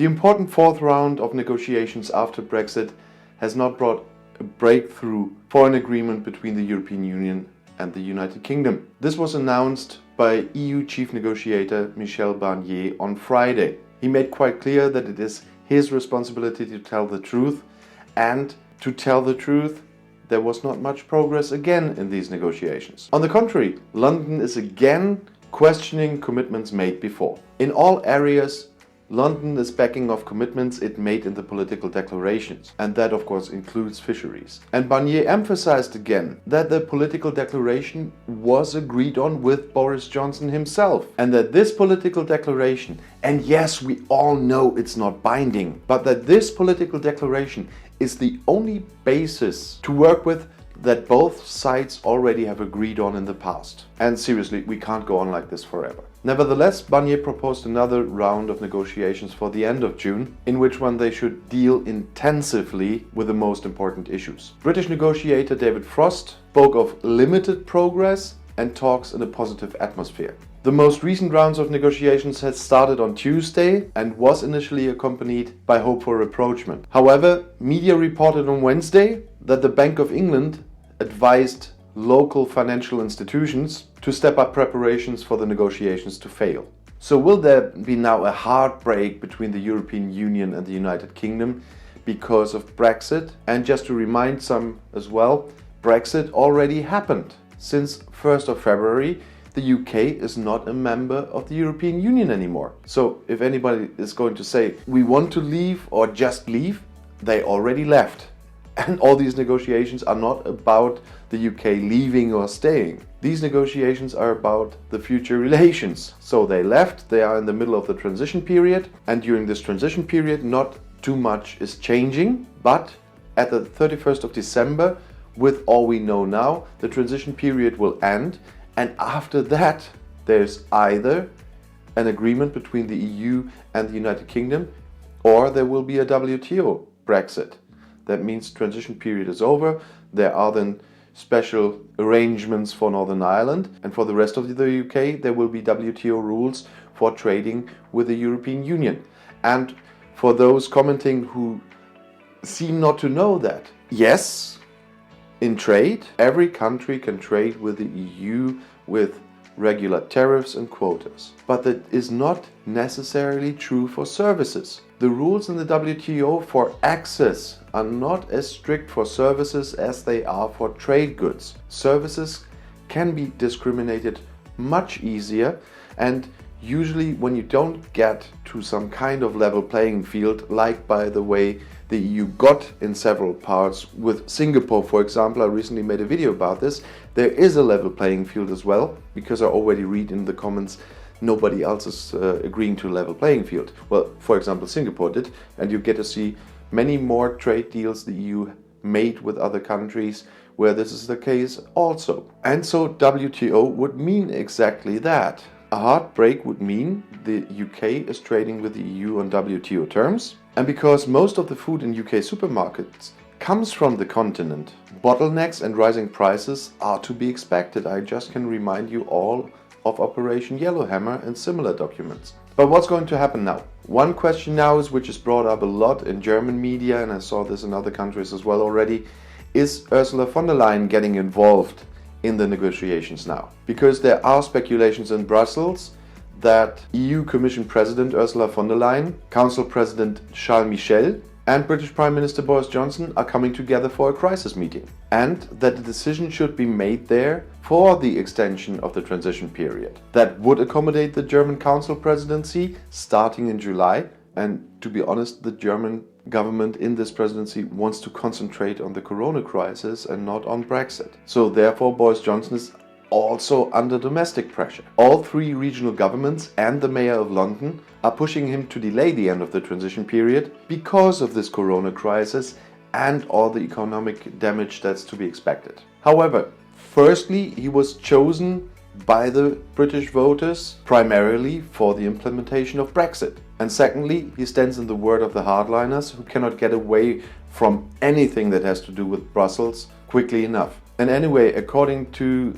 The important fourth round of negotiations after Brexit has not brought a breakthrough for an agreement between the European Union and the United Kingdom. This was announced by EU Chief Negotiator Michel Barnier on Friday. He made quite clear that it is his responsibility to tell the truth, and to tell the truth, there was not much progress again in these negotiations. On the contrary, London is again questioning commitments made before. In all areas, London is backing off commitments it made in the political declarations, and that of course includes fisheries. And Barnier emphasized again that the political declaration was agreed on with Boris Johnson himself, and that this political declaration, and yes, we all know it's not binding, but that this political declaration is the only basis to work with that both sides already have agreed on in the past. And seriously, we can't go on like this forever. Nevertheless, Barnier proposed another round of negotiations for the end of June, in which one they should deal intensively with the most important issues. British negotiator David Frost spoke of limited progress and talks in a positive atmosphere. The most recent rounds of negotiations had started on Tuesday and was initially accompanied by hope for rapprochement. However, media reported on Wednesday that the Bank of England advised local financial institutions to step up preparations for the negotiations to fail. So will there be now a hard break between the European Union and the United Kingdom because of Brexit? And just to remind some as well, Brexit already happened. Since 1st of February, the UK is not a member of the European Union anymore. So if anybody is going to say, we want to leave or just leave, they already left. And all these negotiations are not about the UK leaving or staying. These negotiations are about the future relations. So they left, they are in the middle of the transition period, and during this transition period not too much is changing, but at the 31st of December, with all we know now, the transition period will end, and after that there's either an agreement between the EU and the United Kingdom, or there will be a WTO Brexit. That means transition period is over. There are then special arrangements for Northern Ireland, and for the rest of the UK there will be WTO rules for trading with the European Union. And for those commenting who seem not to know that, yes, in trade, every country can trade with the EU with regular tariffs and quotas. But that is not necessarily true for services. The rules in the WTO for access are not as strict for services as they are for trade goods. Services can be discriminated much easier, and usually when you don't get to some kind of level playing field, like by the way the EU got in several parts with Singapore, for example, I recently made a video about this, there is a level playing field as well, because I already read in the comments nobody else is agreeing to a level playing field. Well, for example, Singapore did, and you get to see many more trade deals the EU made with other countries where this is the case also. And so WTO would mean exactly that. A hard break would mean the UK is trading with the EU on WTO terms, and because most of the food in UK supermarkets comes from the continent, bottlenecks and rising prices are to be expected. I just can remind you all of Operation Yellowhammer and similar documents. But what's going to happen now? One question now is, which is brought up a lot in German media, and I saw this in other countries as well already, is Ursula von der Leyen getting involved in the negotiations now? Because there are speculations in Brussels that EU Commission President Ursula von der Leyen, Council President Charles Michel, and British Prime Minister Boris Johnson are coming together for a crisis meeting, and that the decision should be made there for the extension of the transition period. That would accommodate the German Council presidency starting in July, and to be honest, the German government in this presidency wants to concentrate on the corona crisis and not on Brexit. So therefore Boris Johnson is also under domestic pressure. All three regional governments and the Mayor of London are pushing him to delay the end of the transition period because of this corona crisis and all the economic damage that's to be expected. However, firstly, he was chosen by the British voters primarily for the implementation of Brexit. And secondly, he stands in the word of the hardliners who cannot get away from anything that has to do with Brussels quickly enough. And anyway, according to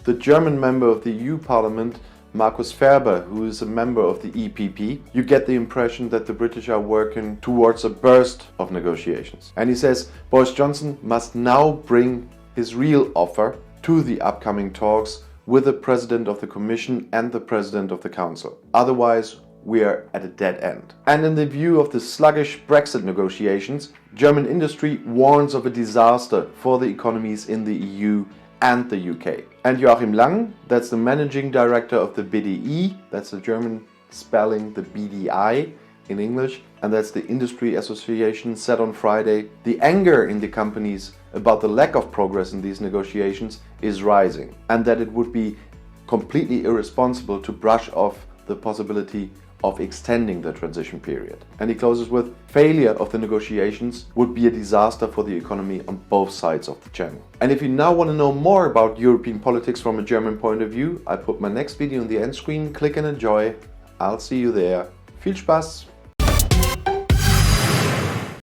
the German member of the EU Parliament, Markus Ferber, who is a member of the EPP, you get the impression that the British are working towards a burst of negotiations. And he says Boris Johnson must now bring his real offer to the upcoming talks with the President of the Commission and the President of the Council. Otherwise, we are at a dead end. And in the view of the sluggish Brexit negotiations, German industry warns of a disaster for the economies in the EU and the UK. And Joachim Lang, that's the managing director of the BDI, that's the German spelling, the BDI in English, and that's the industry association, said on Friday, the anger in the companies about the lack of progress in these negotiations is rising, and that it would be completely irresponsible to brush off the possibility of extending the transition period. And he closes with, failure of the negotiations would be a disaster for the economy on both sides of the channel. And if you now want to know more about European politics from a German point of view, I put my next video on the end screen, click and enjoy. I'll see you there. Viel Spaß!